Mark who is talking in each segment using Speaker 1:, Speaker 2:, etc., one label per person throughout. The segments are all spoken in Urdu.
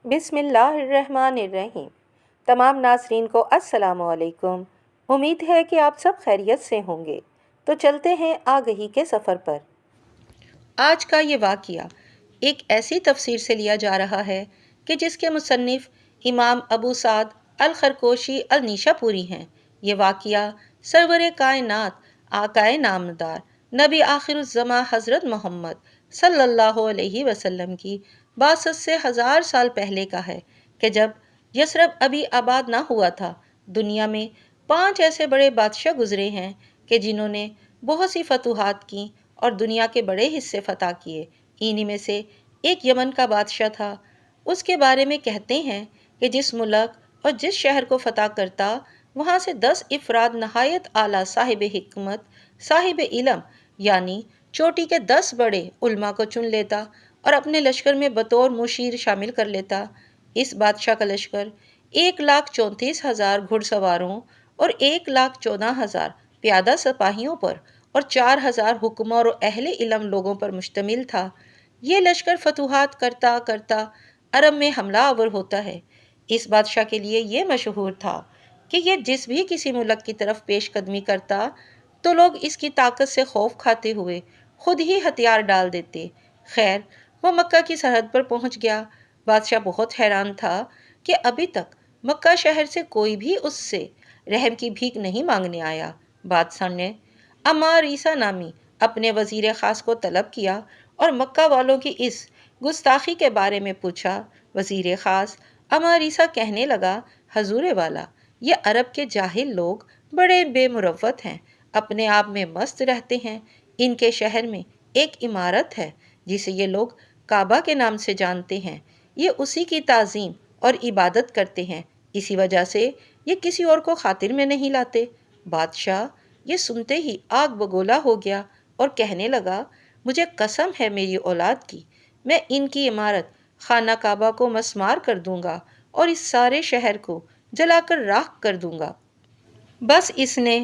Speaker 1: بسم اللہ الرحمن الرحیم۔ تمام ناظرین کو السلام علیکم۔ امید ہے کہ آپ سب خیریت سے ہوں گے۔ تو چلتے ہیں آگہی کے سفر پر۔ آج کا یہ واقعہ ایک ایسی تفسیر سے لیا جا رہا ہے کہ جس کے مصنف امام ابو سعد الخرقوشی النیشا پوری ہیں۔ یہ واقعہ سرور کائنات آقائے نامدار نبی آخر الزماں حضرت محمد صلی اللہ علیہ وسلم کی بعثت سے 1000 سال پہلے کا ہے کہ جب یثرب ابھی آباد نہ ہوا تھا۔ دنیا میں 5 ایسے بڑے بادشاہ گزرے ہیں کہ جنہوں نے بہت سی فتوحات کی اور دنیا کے بڑے حصے فتح کیے۔ انہی میں سے ایک یمن کا بادشاہ تھا۔ اس کے بارے میں کہتے ہیں کہ جس ملک اور جس شہر کو فتح کرتا، وہاں سے 10 افراد نہایت اعلیٰ صاحب حکمت، صاحب علم، یعنی چوٹی کے 10 بڑے علماء کو چن لیتا اور اپنے لشکر میں بطور مشیر شامل کر لیتا۔ اس بادشاہ کا لشکر 1,34,000 گھڑ سواروں اور 1,14,000 پیادہ سپاہیوں پر اور 4,000 حکماء اور اہل علم لوگوں پر مشتمل تھا۔ یہ لشکر فتوحات کرتا کرتا عرب میں حملہ آور ہوتا ہے۔ اس بادشاہ کے لیے یہ مشہور تھا کہ یہ جس بھی کسی ملک کی طرف پیش قدمی کرتا تو لوگ اس کی طاقت سے خوف کھاتے ہوئے خود ہی ہتھیار ڈال دیتے۔ خیر، وہ مکہ کی سرحد پر پہنچ گیا۔ بادشاہ بہت حیران تھا کہ ابھی تک مکہ شہر سے کوئی بھی اس سے رحم کی بھیک نہیں مانگنے آیا۔ بادشاہ نے عمار عیسیٰ نامی اپنے وزیر خاص کو طلب کیا اور مکہ والوں کی اس گستاخی کے بارے میں پوچھا۔ وزیر خاص عمار عیسیٰ کہنے لگا، حضور والا، یہ عرب کے جاہل لوگ بڑے بے مروت ہیں، اپنے آپ میں مست رہتے ہیں۔ ان کے شہر میں ایک عمارت ہے جسے یہ لوگ کعبہ کے نام سے جانتے ہیں۔ یہ اسی کی تعظیم اور عبادت کرتے ہیں، اسی وجہ سے یہ کسی اور کو خاطر میں نہیں لاتے۔ بادشاہ یہ سنتے ہی آگ بگولا ہو گیا اور کہنے لگا، مجھے قسم ہے میری اولاد کی، میں ان کی عمارت خانہ کعبہ کو مسمار کر دوں گا اور اس سارے شہر کو جلا کر راکھ کر دوں گا۔ بس اس نے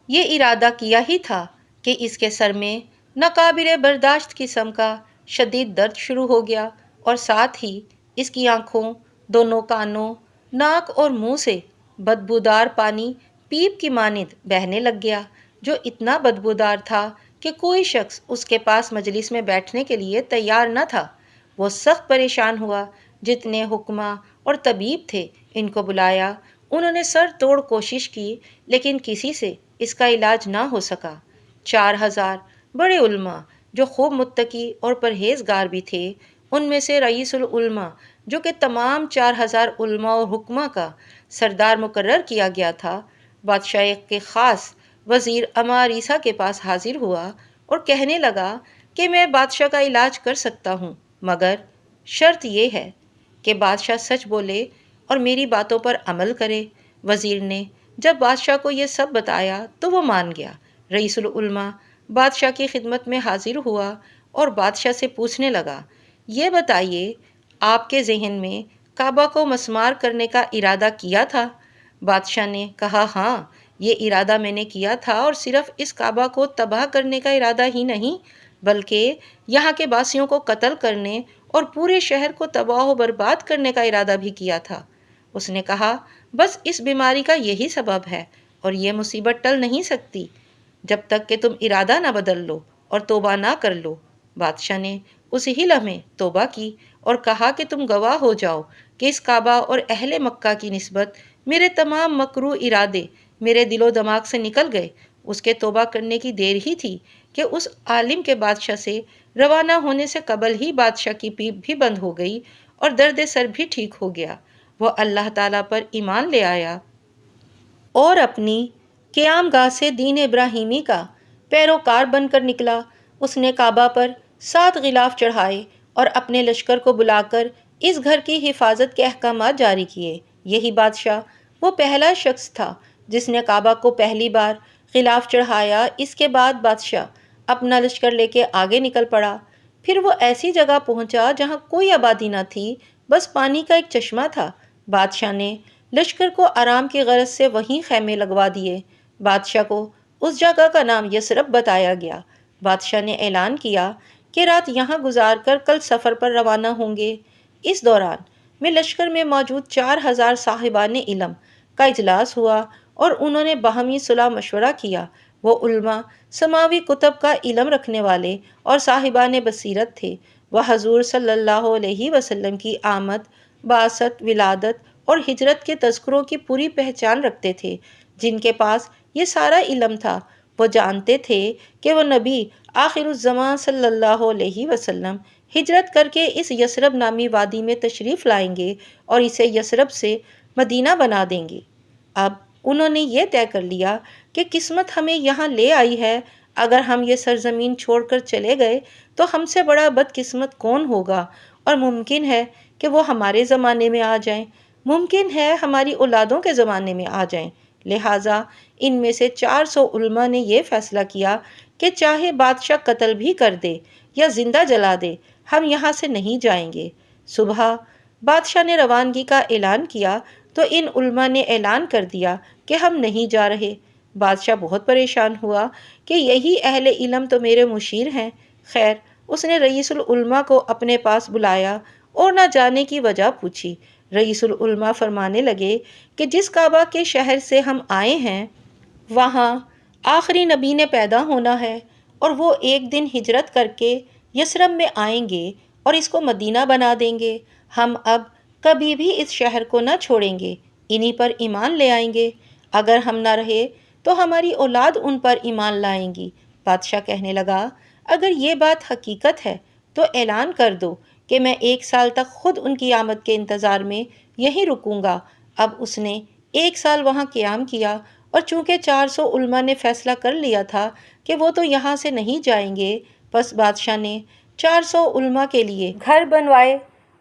Speaker 1: یہ ارادہ کیا ہی تھا کہ اس کے سر میں ناقابل برداشت قسم کا شدید درد شروع ہو گیا اور ساتھ ہی اس کی آنکھوں، دونوں کانوں، ناک اور منہ سے بدبودار پانی پیپ کی مانند بہنے لگ گیا، جو اتنا بدبودار تھا کہ کوئی شخص اس کے پاس مجلس میں بیٹھنے کے لیے تیار نہ تھا۔ وہ سخت پریشان ہوا۔ جتنے حکماء اور طبیب تھے ان کو بلایا۔ انہوں نے سر توڑ کوشش کی لیکن کسی سے اس کا علاج نہ ہو سکا۔ 4,000 بڑے علماء جو خوب متقی اور پرہیزگار بھی تھے، ان میں سے رئیس العلماء جو کہ تمام 4,000 علماء اور حکماء کا سردار مقرر کیا گیا تھا، بادشاہ کے خاص وزیر عمار عیسیٰ کے پاس حاضر ہوا اور کہنے لگا کہ میں بادشاہ کا علاج کر سکتا ہوں، مگر شرط یہ ہے کہ بادشاہ سچ بولے اور میری باتوں پر عمل کرے۔ وزیر نے جب بادشاہ کو یہ سب بتایا تو وہ مان گیا۔ رئیس العلماء بادشاہ کی خدمت میں حاضر ہوا اور بادشاہ سے پوچھنے لگا، یہ بتائیے، آپ کے ذہن میں کعبہ کو مسمار کرنے کا ارادہ کیا تھا؟ بادشاہ نے کہا، ہاں، یہ ارادہ میں نے کیا تھا، اور صرف اس کعبہ کو تباہ کرنے کا ارادہ ہی نہیں بلکہ یہاں کے باسیوں کو قتل کرنے اور پورے شہر کو تباہ و برباد کرنے کا ارادہ بھی کیا تھا۔ اس نے کہا، بس اس بیماری کا یہی سبب ہے اور یہ مصیبت ٹل نہیں سکتی جب تک کہ تم ارادہ نہ بدل لو اور توبہ نہ کر لو۔ بادشاہ نے اسی ہی لمحے توبہ کی اور کہا کہ تم گواہ ہو جاؤ کہ اس کعبہ اور اہل مکہ کی نسبت میرے تمام مکروہ ارادے میرے دل و دماغ سے نکل گئے۔ اس کے توبہ کرنے کی دیر ہی تھی کہ اس عالم کے بادشاہ سے روانہ ہونے سے قبل ہی بادشاہ کی پیپ بھی بند ہو گئی اور درد سر بھی ٹھیک ہو گیا۔ وہ اللہ تعالیٰ پر ایمان لے آیا اور اپنی قیام گاہ سے دین ابراہیمی کا پیروکار بن کر نکلا۔ اس نے کعبہ پر 7 غلاف چڑھائے اور اپنے لشکر کو بلا کر اس گھر کی حفاظت کے احکامات جاری کیے۔ یہی بادشاہ وہ پہلا شخص تھا جس نے کعبہ کو پہلی بار غلاف چڑھایا۔ اس کے بعد بادشاہ اپنا لشکر لے کے آگے نکل پڑا۔ پھر وہ ایسی جگہ پہنچا جہاں کوئی آبادی نہ تھی، بس پانی کا ایک چشمہ تھا۔ بادشاہ نے لشکر کو آرام کی غرض سے وہیں خیمے لگوا دیے۔ بادشاہ کو اس جگہ کا نام یثرب بتایا گیا۔ بادشاہ نے اعلان کیا کہ رات یہاں گزار کر کل سفر پر روانہ ہوں گے۔ اس دوران میں لشکر میں موجود 4000 صاحبان علم کا اجلاس ہوا اور انہوں نے باہمی صلاح مشورہ کیا۔ وہ علماء سماوی کتب کا علم رکھنے والے اور صاحبان بصیرت تھے۔ وہ حضور صلی اللہ علیہ وسلم کی آمد، بعثت، ولادت اور ہجرت کے تذکروں کی پوری پہچان رکھتے تھے۔ جن کے پاس یہ سارا علم تھا وہ جانتے تھے کہ وہ نبی آخر الزمان صلی اللہ علیہ وسلم ہجرت کر کے اس یثرب نامی وادی میں تشریف لائیں گے اور اسے یثرب سے مدینہ بنا دیں گے۔ اب انہوں نے یہ طے کر لیا کہ قسمت ہمیں یہاں لے آئی ہے، اگر ہم یہ سرزمین چھوڑ کر چلے گئے تو ہم سے بڑا بدقسمت کون ہوگا، اور ممکن ہے کہ وہ ہمارے زمانے میں آ جائیں، ممکن ہے ہماری اولادوں کے زمانے میں آ جائیں۔ لہٰذا ان میں سے 400 علماء نے یہ فیصلہ کیا کہ چاہے بادشاہ قتل بھی کر دے یا زندہ جلا دے، ہم یہاں سے نہیں جائیں گے۔ صبح بادشاہ نے روانگی کا اعلان کیا تو ان علماء نے اعلان کر دیا کہ ہم نہیں جا رہے۔ بادشاہ بہت پریشان ہوا کہ یہی اہل علم تو میرے مشیر ہیں۔ خیر، اس نے رئیس العلماء کو اپنے پاس بلایا اور نہ جانے کی وجہ پوچھی۔ رئیس العلماء فرمانے لگے کہ جس کعبہ کے شہر سے ہم آئے ہیں وہاں آخری نبی نے پیدا ہونا ہے، اور وہ ایک دن ہجرت کر کے یثرب میں آئیں گے اور اس کو مدینہ بنا دیں گے۔ ہم اب کبھی بھی اس شہر کو نہ چھوڑیں گے، انہی پر ایمان لے آئیں گے۔ اگر ہم نہ رہے تو ہماری اولاد ان پر ایمان لائیں گی۔ بادشاہ کہنے لگا، اگر یہ بات حقیقت ہے تو اعلان کر دو کہ میں 1 سال تک خود ان کی آمد کے انتظار میں یہیں رکوں گا۔ اب اس نے 1 سال وہاں قیام کیا، اور چونکہ 400 علماء نے فیصلہ کر لیا تھا کہ وہ تو یہاں سے نہیں جائیں گے، پس بادشاہ نے 400 علماء کے لیے گھر بنوائے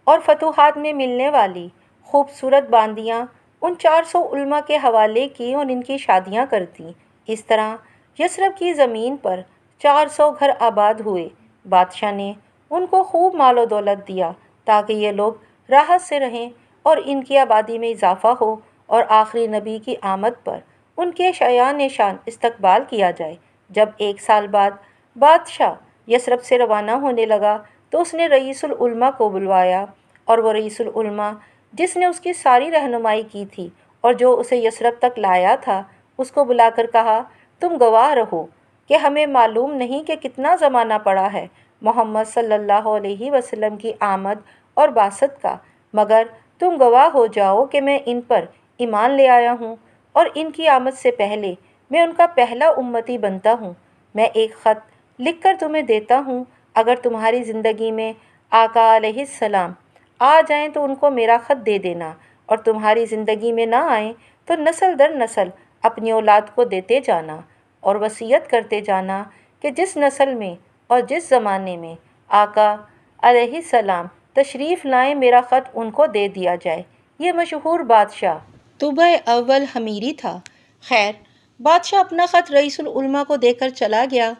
Speaker 1: اور فتوحات میں ملنے والی خوبصورت باندیاں ان 400 علماء کے حوالے کی اور ان کی شادیاں کر دیں۔ اس طرح یثرب کی زمین پر 400 گھر آباد ہوئے۔ بادشاہ نے ان کو خوب مال و دولت دیا تاکہ یہ لوگ راحت سے رہیں اور ان کی آبادی میں اضافہ ہو، اور آخری نبی کی آمد پر ان کے شایان شان استقبال کیا جائے۔ جب 1 سال بعد بادشاہ یثرب سے روانہ ہونے لگا تو اس نے رئیس العلماء کو بلوایا، اور وہ رئیس العلماء جس نے اس کی ساری رہنمائی کی تھی اور جو اسے یثرب تک لایا تھا، اس کو بلا کر کہا، تم گواہ رہو کہ ہمیں معلوم نہیں کہ کتنا زمانہ پڑا ہے محمد صلی اللہ علیہ وسلم کی آمد اور بعثت کا، مگر تم گواہ ہو جاؤ کہ میں ان پر ایمان لے آیا ہوں، اور ان کی آمد سے پہلے میں ان کا پہلا امتی بنتا ہوں۔ میں ایک خط لکھ کر تمہیں دیتا ہوں، اگر تمہاری زندگی میں آقا علیہ السلام آ جائیں تو ان کو میرا خط دے دینا، اور تمہاری زندگی میں نہ آئیں تو نسل در نسل اپنی اولاد کو دیتے جانا، اور وصیت کرتے جانا کہ جس نسل میں اور جس زمانے میں آقا علیہ السلام تشریف لائیں میرا خط ان کو دے دیا جائے۔ یہ مشہور بادشاہ طبع اول حمیری تھا۔ خیر، بادشاہ اپنا خط رئیس العلماء کو دے کر چلا گیا۔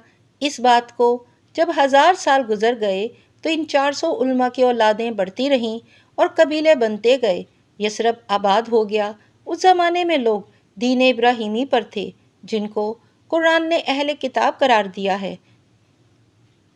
Speaker 1: اس بات کو جب 1000 سال گزر گئے تو ان 400 علماء کی اولادیں بڑھتی رہیں اور قبیلے بنتے گئے۔ یثرب آباد ہو گیا۔ اس زمانے میں لوگ دین ابراہیمی پر تھے، جن کو قرآن نے اہل کتاب قرار دیا ہے۔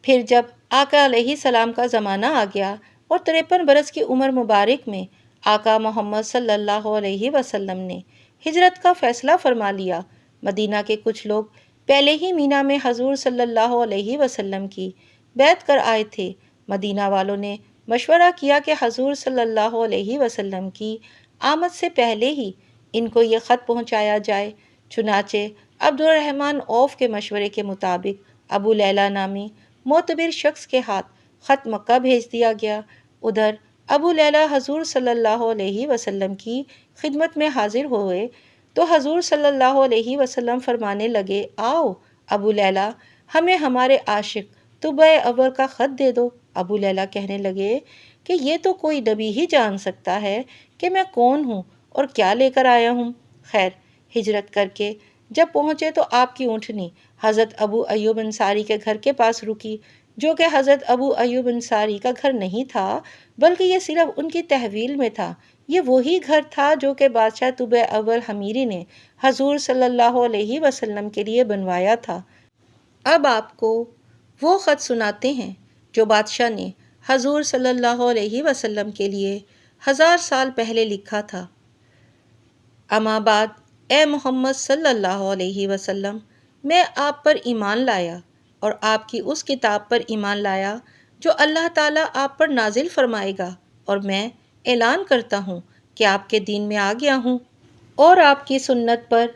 Speaker 1: پھر جب آقا علیہ السلام کا زمانہ آ گیا اور 53 برس کی عمر مبارک میں آقا محمد صلی اللہ علیہ وسلم نے ہجرت کا فیصلہ فرما لیا۔ مدینہ کے کچھ لوگ پہلے ہی مینا میں حضور صلی اللہ علیہ وسلم کی بیعت کر آئے تھے۔ مدینہ والوں نے مشورہ کیا کہ حضور صلی اللہ علیہ وسلم کی آمد سے پہلے ہی ان کو یہ خط پہنچایا جائے۔ چنانچہ عبد الرحمن عوف کے مشورے کے مطابق ابو لیلہ نامی معتبر شخص کے ہاتھ خط مکہ بھیج دیا گیا۔ ادھر ابو لیلہ حضور صلی اللہ علیہ وسلم کی خدمت میں حاضر ہوئے تو حضور صلی اللہ علیہ وسلم فرمانے لگے، آؤ ابو لیلہ، ہمیں ہمارے عاشق طبع اول کا خط دے دو۔ ابو لیلہ کہنے لگے کہ یہ تو کوئی نبی ہی جان سکتا ہے کہ میں کون ہوں اور کیا لے کر آیا ہوں۔ خیر، ہجرت کر کے جب پہنچے تو آپ کی اونٹنی حضرت ابو ایوب انصاری کے گھر کے پاس رکی، جو کہ حضرت ابو ایوب انصاری کا گھر نہیں تھا، بلکہ یہ صرف ان کی تحویل میں تھا۔ یہ وہی گھر تھا جو کہ بادشاہ طبع اول حمیری نے حضور صلی اللہ علیہ وسلم کے لیے بنوایا تھا۔ اب آپ کو وہ خط سناتے ہیں جو بادشاہ نے حضور صلی اللہ علیہ وسلم کے لیے 1000 سال پہلے لکھا تھا۔ اما بعد، اے محمد صلی اللہ علیہ وسلم، میں آپ پر ایمان لایا اور آپ کی اس کتاب پر ایمان لایا جو اللہ تعالیٰ آپ پر نازل فرمائے گا، اور میں اعلان کرتا ہوں کہ آپ کے دین میں آ گیا ہوں اور آپ کی سنت پر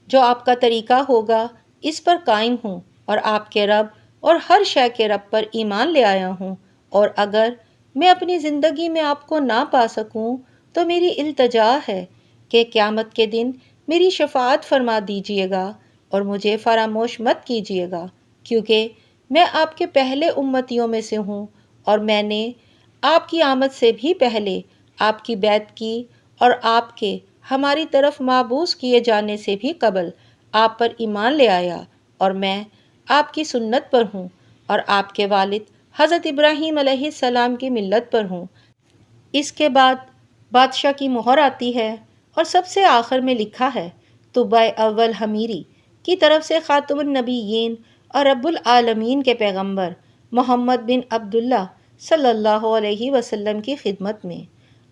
Speaker 1: جو آپ کا طریقہ ہوگا اس پر قائم ہوں، اور آپ کے رب اور ہر شے کے رب پر ایمان لے آیا ہوں، اور اگر میں اپنی زندگی میں آپ کو نہ پا سکوں تو میری التجا ہے کہ قیامت کے دن میری شفاعت فرما دیجیے گا اور مجھے فراموش مت کیجیے گا، کیونکہ میں آپ کے پہلے امتیوں میں سے ہوں، اور میں نے آپ کی آمد سے بھی پہلے آپ کی بیعت کی، اور آپ کے ہماری طرف مابعوث کیے جانے سے بھی قبل آپ پر ایمان لے آیا، اور میں آپ کی سنت پر ہوں اور آپ کے والد حضرت ابراہیم علیہ السلام کی ملت پر ہوں۔ اس کے بعد بادشاہ کی مہر آتی ہے اور سب سے آخر میں لکھا ہے طبع اول حمیری کی طرف سے خاتم النبیین اور رب العالمین کے پیغمبر محمد بن عبداللہ صلی اللہ علیہ وسلم کی خدمت میں۔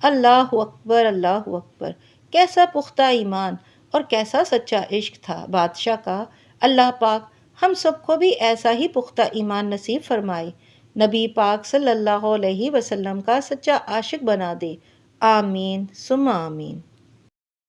Speaker 1: اللہ اکبر، اللہ اکبر! کیسا پختہ ایمان اور کیسا سچا عشق تھا بادشاہ کا! اللہ پاک ہم سب کو بھی ایسا ہی پختہ ایمان نصیب فرمائے، نبی پاک صلی اللہ علیہ وسلم کا سچا عاشق بنا دے۔ آمین ثم آمین۔